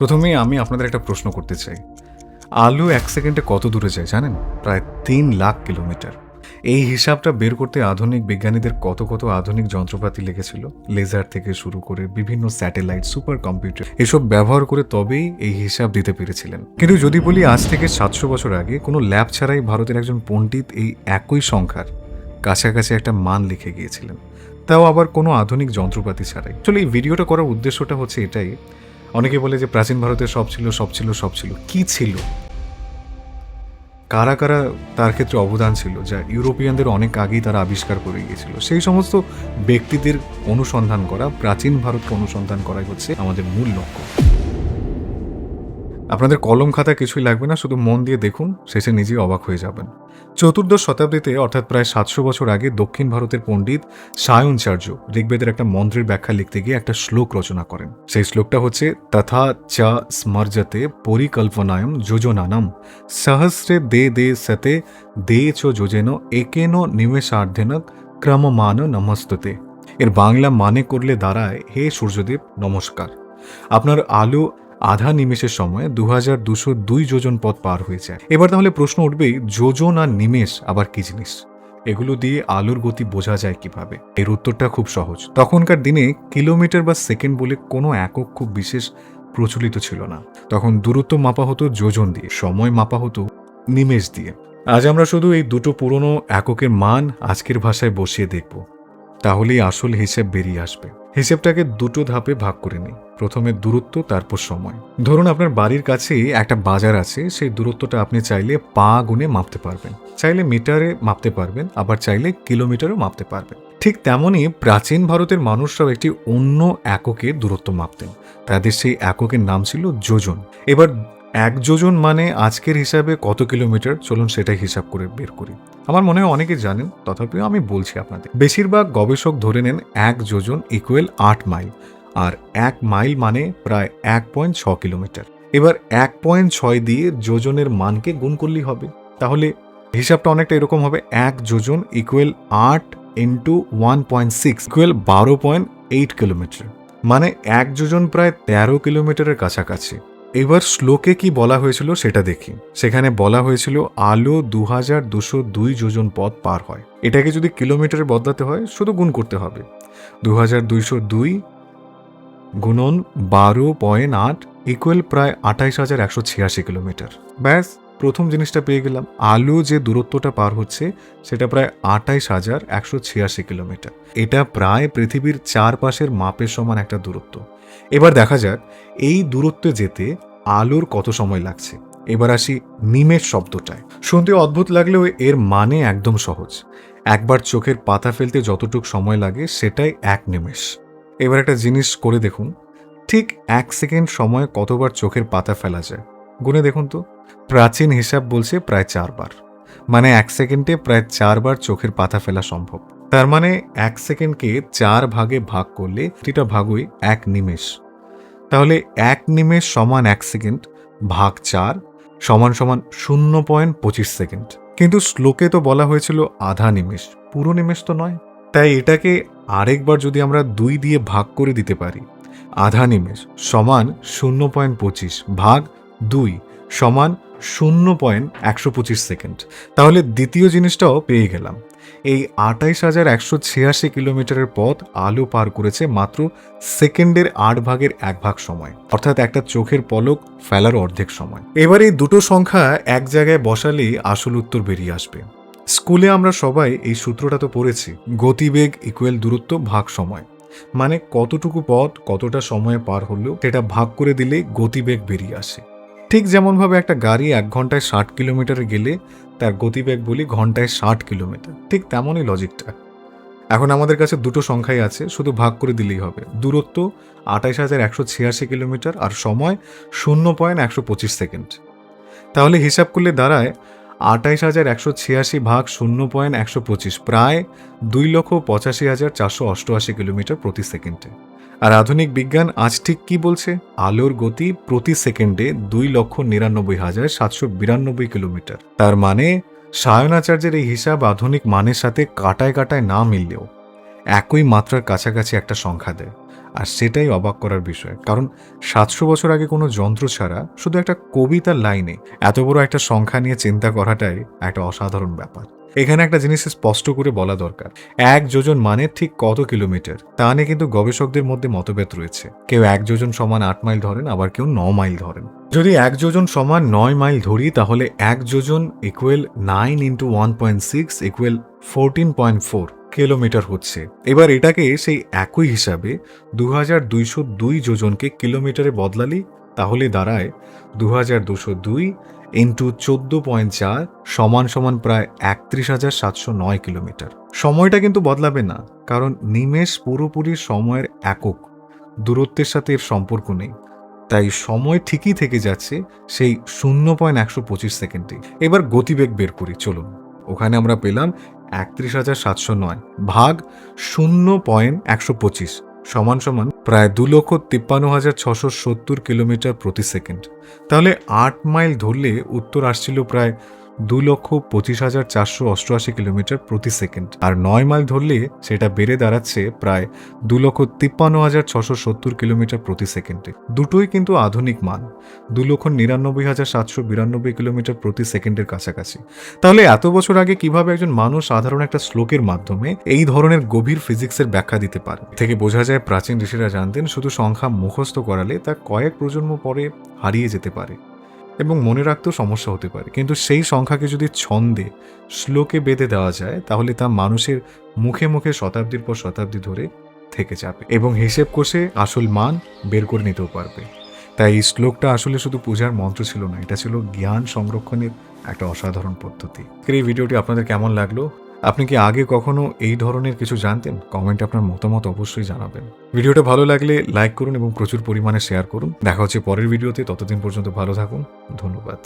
প্রথমেই আমি আপনাদের একটা প্রশ্ন করতে চাই। আলু ১ সেকেন্ডে কত দূরে যায় জানেন? প্রায় ৩ লাখ কিলোমিটার। এই হিসাবটা বের করতে আধুনিক বিজ্ঞানীদের কত আধুনিক যন্ত্রপাতি লেগেছিল। লেজার থেকে শুরু করে বিভিন্ন স্যাটেলাইট, সুপার কম্পিউটার এসব ব্যবহার করে তবেই এই হিসাব দিতে পেরেছিলেন। কিন্তু যদি বলি আজ থেকে ৭০০ বছর আগে কোনো ল্যাব ছাড়াই ভারতের একজন পণ্ডিত এই একই সংখ্যার কাছাকাছি একটা মান লিখে গিয়েছিলেন, তাও আবার কোনো আধুনিক যন্ত্রপাতি ছাড়াই। আসলে এই ভিডিওটা করার উদ্দেশ্যটা হচ্ছে এটাই। অনেকে বলে যে প্রাচীন ভারতে সব ছিল। কি ছিল? কারা কারা তার ক্ষেত্রে অবদান ছিল যা ইউরোপিয়ানদের অনেক আগেই তারা আবিষ্কার করে গিয়েছিল? সেই সমস্ত ব্যক্তিদের অনুসন্ধান করা, প্রাচীন ভারতকে অনুসন্ধান করাই হচ্ছে আমাদের মূল লক্ষ্য। আপনাদের কলম খাতা কিছুই লাগবে না, শুধু মন দিয়ে দেখুন, শেষে নিজেই অবাক হয়ে যাবেন। চতুর্দশ শতাব্দীতে অর্থাৎ প্রায় ৭০০ বছর আগে দক্ষিণ ভারতের পণ্ডিত সায়নচার্য ঋগ্বেদের একটা মন্ত্রের ব্যাখ্যা লিখতে গিয়ে একটা শ্লোক রচনা করেন। সেই শ্লোকটা হচ্ছে তথা চ স্মর্জতে পরিকল্পনায়ম যোজনানম সহস্রে দে দে সতে দে চ যোজেন একেন নিমেষার্ধেন ক্রমমান নমস্ততে। এর বাংলা মানে করলে দাঁড়ায়, হে সূর্যদেব নমস্কার, আপনার আলু আধা নিমেষের সময় 2202 যোজন পথ পার হয়ে যায়। এবার তাহলে প্রশ্ন উঠবেই, যোজন আর নিমেষ আবার কি জিনিস? এগুলো দিয়ে আলুর গতি বোঝা যায় কিভাবে? এর উত্তরটা খুব সহজ। তখনকার দিনে কিলোমিটার বা সেকেন্ড বলে কোনো একক খুব বিশেষ প্রচলিত ছিল না। তখন দূরত্ব মাপা হতো যোজন দিয়ে, সময় মাপা হতো নিমেষ দিয়ে। আজ আমরা শুধু এই দুটো পুরনো এককের মান আজকের ভাষায় বসিয়ে দেখব, তাহলেই আসল হিসেব বেরিয়ে আসবে। হিসেবটাকে দুটো ধাপে ভাগ করে নিই। প্রথমে দূরত্ব, তারপর সময়। ধরুন আপনার বাড়ির কাছে একটা বাজার আছে, সেই দূরত্বটা আপনি চাইলে পা গুণে মাপতে পারবেন, চাইলে মিটারে মাপতে পারবেন, আবার চাইলে কিলোমিটারও মাপতে পারবেন। ঠিক তেমনই প্রাচীন ভারতের মানুষরাও একটি অন্য এককের দূরত্ব মাপতেন। তাদের সেই এককের নাম ছিল যোজন। এবার ১ যোজন মানে আজকের হিসাবে কত কিলোমিটার? চলুন সেটাই হিসাব করে বের করি। আমার মনে হয় অনেকে জানেন, তথাপিও আমি বলছি আপনাদের। বেশিরভাগ গবেষক ধরে নেন ১ যোজন ইকুয়াল ৮ মাইল, আর ১ মাইল মানে প্রায় ১.৬ কিলোমিটার। এবার ১.৬ দিয়ে যোজনের মানকে গুণ করলেই হবে। তাহলে হিসাবটা অনেকটা এরকম হবে, ১ যোজন ইকুয়াল ৮ ইন্টু 1.6 ইকুয়াল ১২.৮ কিলোমিটার। মানে ১ যোজন প্রায় ১৩ কিলোমিটারের কাছাকাছি। এবার শ্লোকে কি বলা হয়েছিল সেটা দেখি। সেখানে বলা হয়েছিল আলু 2202 যোজন পথ পার হয়। এটাকে যদি কিলোমিটারে বদলাতে হয় শুধু গুণ করতে হবে। 2202 গুণন ১২.৮ ইকুয়াল প্রায় ২৮,১৮৬ কিলোমিটার। ব্যাস, প্রথম জিনিসটা পেয়ে গেলাম। আলু যে দূরত্বটা পার হচ্ছে সেটা প্রায় ২৮,১৮৬ কিলোমিটার। এটা প্রায় পৃথিবীর চারপাশের মাপের সমান একটা দূরত্ব। এবার দেখা যাক এই দূরত্বে যেতে আলুর কত সময় লাগছে। এবার আসি নিমেষ শব্দটায়। শুনতে অদ্ভুত লাগলেও এর মানে একদম সহজ। একবার চোখের পাতা ফেলতে যতটুকু সময় লাগে সেটাই ১ নিমেষ। এবার একটা জিনিস করে দেখুন, ঠিক ১ সেকেন্ড সময়ে কতবার চোখের পাতা ফেলা যায় গুনে দেখুন তো। প্রাচীন হিসাব বলছে প্রায় ৪ বার। মানে ১ সেকেন্ডে প্রায় ৪ বার চোখের পাতা ফেলা সম্ভব। তার মানে ১ সেকেন্ডকে ৪ ভাগে ভাগ করলে প্রতিটা ভাগই ১ নিমেষ। তাহলে ১ নিমেষ সমান ১ সেকেন্ড ভাগ ৪ সমান সমান ০.২৫ সেকেন্ড। কিন্তু শ্লোকে তো বলা হয়েছিল আধা নিমেষ, পুরো নিমেষ তো নয়। তাই এটাকে আরেকবার যদি আমরা ২ দিয়ে ভাগ করে দিতে পারি, আধা নিমেষ সমান ০.২৫ ভাগ ২ সমান ০.১২৫ সেকেন্ড। তাহলে দ্বিতীয় জিনিসটাও পেয়ে গেলাম। এই ২৮,১৮৬ কিলোমিটারের পথ আলু পার করেছে মাত্র সেকেন্ডের ৮ ভাগের ১ ভাগ সময়, অর্থাৎ একটা চোখের পলক ফেলার অর্ধেক সময়। এবার এই দুটো সংখ্যা এক জায়গায় বসালেই আসল উত্তর বেরিয়ে আসবে। স্কুলে আমরা সবাই এই সূত্রটা তো পড়েছি, গতিবেগ ইকুয়াল দূরত্ব ভাগ সময়। মানে কতটুকু পথ কতটা সময়ে পার হলো সেটা ভাগ করে দিলেই গতিবেগ বেরিয়ে আসে। ঠিক যেমনভাবে একটা গাড়ি ১ ঘন্টায় ৬০ কিলোমিটারে গেলে তার গতিবেগ বলি ঘন্টায় ৬০ কিলোমিটার, ঠিক তেমনই লজিকটা। এখন আমাদের কাছে দুটো সংখ্যাই আছে, শুধু ভাগ করে দিলেই হবে। দূরত্ব ২৮,১৮৬ কিলোমিটার আর সময় ০.১২৫ সেকেন্ড। তাহলে হিসাব করলে দাঁড়ায় ২৮,১৮৬ ভাগ ০.১২৫ প্রায় ২,৮৫,৪৮৮ কিলোমিটার প্রতি সেকেন্ডে। আর আধুনিক বিজ্ঞান আজ ঠিক কি বলছে? আলোর গতি প্রতি সেকেন্ডে ২,৯৯,৭৯২ কিলোমিটার। তার মানে সায়নাচার্যের এই হিসাব আধুনিক মানের সাথে কাটায় কাটায় না মিললেও একই মাত্রার কাছাকাছি একটা সংখ্যা দেয়। আর সেটাই অবাক করার বিষয়, কারণ 700 বছর আগে কোনো যন্ত্র ছাড়া শুধু একটা কবিতার লাইনে এত বড় একটা সংখ্যা নিয়ে চিন্তা করাটাই একটা অসাধারণ ব্যাপার। এখানে একটা জিনিস স্পষ্ট করে বলা দরকার, 1 যোজন মানে ঠিক কত কিলোমিটার তা নিয়ে কিন্তু গবেষকদের মধ্যে মতভেদ রয়েছে। কেউ 1 যোজন সমান 8 মাইল ধরেন, আবার কেউ 9 মাইল ধরেন। যদি 1 যোজন সমান 9 মাইল ধরি, তাহলে 1 যোজন ইকুয়াল 9 ইন্টু 1.6 ইকুয়াল 14.4 কিলোমিটার হচ্ছে। এবার এটাকে সেই একই হিসাবে 2202 যোজনকে কিলোমিটারে বদলালি, তাহলে দাঁড়ায় 2202 ইন্টু 14.4 সমান সমান প্রায় 31,709 কিলোমিটার। সময়টা কিন্তু বদলাবে না, কারণ নিমেষ পুরোপুরি সময়ের একক, দূরত্বের সাথে এর সম্পর্ক নেই। তাই সময় ঠিকই থেকে যাচ্ছে সেই 0.125 সেকেন্ডে। এবার গতিবেগ বের করি, চলুন। ওখানে আমরা পেলাম 31,709 ভাগ 0.125 সমান সমান প্রায় 2,53,670 কিলোমিটার প্রতি সেকেন্ড। তাহলে 8 মাইল ধরলে উত্তর আসছিল প্রায় 2,25,488 কিলোমিটার প্রতি সেকেন্ড, আর 9 মাইল ধরলে সেটা বেড়ে দাঁড়াচ্ছে প্রায় 2,53,670 কিলোমিটার প্রতি সেকেন্ডে। দুটোই কিন্তু আধুনিক মান, 2,99,792 কিলোমিটার প্রতি সেকেন্ডের কাছাকাছি। তাহলে এত বছর আগে কিভাবে একজন মানুষ সাধারণ একটা শ্লোকের মাধ্যমে এই ধরনের গভীর ফিজিক্সের ব্যাখ্যা দিতে পারে? থেকে বোঝা যায় প্রাচীন ঋষিরা জানতেন শুধু সংখ্যা মুখস্থ করালে তা কয়েক প্রজন্ম পরে হারিয়ে যেতে পারে এবং মনে রাখতেও সমস্যা হতে পারে, কিন্তু সেই সংখ্যাকে যদি ছন্দে শ্লোকে বেঁধে দেওয়া যায় তাহলে তা মানুষের মুখে মুখে শতাব্দীর পর শতাব্দী ধরে থেকে যাবে এবং হিসেব কষে আসল মান বের করে নিতেও পারবে। তাই এই শ্লোকটা আসলে শুধু পূজার মন্ত্র ছিল না, এটা ছিল জ্ঞান সংরক্ষণের একটা অসাধারণ পদ্ধতি। এই ভিডিওটি আপনাদের কেমন লাগলো? আপনি কি আগে কখনো এই ধরনের কিছু জানতেন? কমেন্টে আপনার মতামত অবশ্যই জানাবেন। ভিডিওটা ভালো লাগলে লাইক করুন এবং প্রচুর পরিমাণে শেয়ার করুন। দেখা হচ্ছে পরের ভিডিওতে, ততদিন পর্যন্ত ভালো থাকুন। ধন্যবাদ।